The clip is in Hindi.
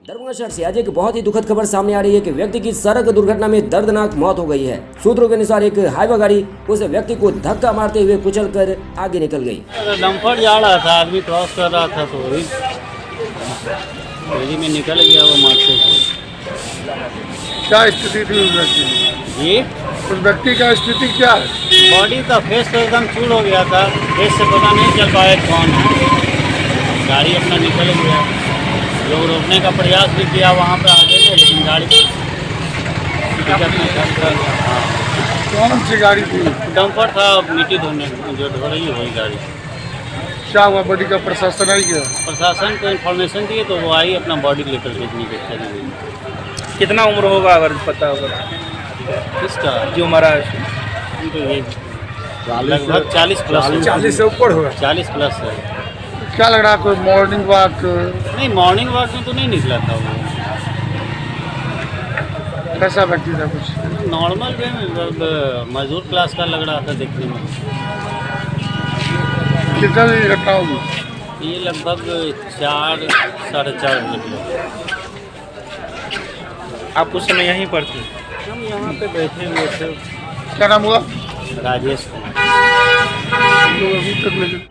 दरभंगा शहर से आज एक बहुत ही दुखद खबर सामने आ रही है कि व्यक्ति की सड़क दुर्घटना में दर्दनाक मौत हो गई है। सूत्रों के अनुसार एक हाईवा गाड़ी उस व्यक्ति को धक्का मारते हुए कुचलकर आगे निकल गई। डंपर जा रहा था, आदमी क्रॉस कर रहा था तो वही में निकल गया वो मारते हुए। क्या स्थिति थी उस व्यक्ति की? जी, उस व्यक्ति का स्थिति क्या है? बॉडी का फेस तो एकदम चूर हो गया था, फेस से पता नहीं चल पाया कौन है। गाड़ी अपना निकल गया। लोग रोकने का प्रयास भी किया वहाँ पे आगे थे, लेकिन गाड़ी कौन सी गाड़ी थी? डंपर था, मिट्टी धोने जो धो रही है वही गाड़ी। क्या हुआ? बॉडी का प्रशासन आई गया? प्रशासन को इन्फॉर्मेशन दिए तो वो आई, अपना बॉडी लेकर देखने के चली गई। कितना उम्र होगा अगर पता होगा? किसका? जो मरा है तो ये लगभग 40 प्लस 40 से ऊपर होगा। 40 प्लस है। क्या लग रहा है? कोई मॉर्निंग वॉक? नहीं, मॉर्निंग वॉक में तो नहीं निकला था वो। कैसा व्यक्ति था? कुछ नॉर्मल वे में मजदूर क्लास का लग रहा था देखने में। कितना बजे घटना होगी? ये लगभग 4 साढ़े 4 बजे। आप उस समय यहीं पर थे? हम यहाँ पे बैठे हुए थे। क्या नाम हुआ? राजेश कुमार। लोग अभी तक लेके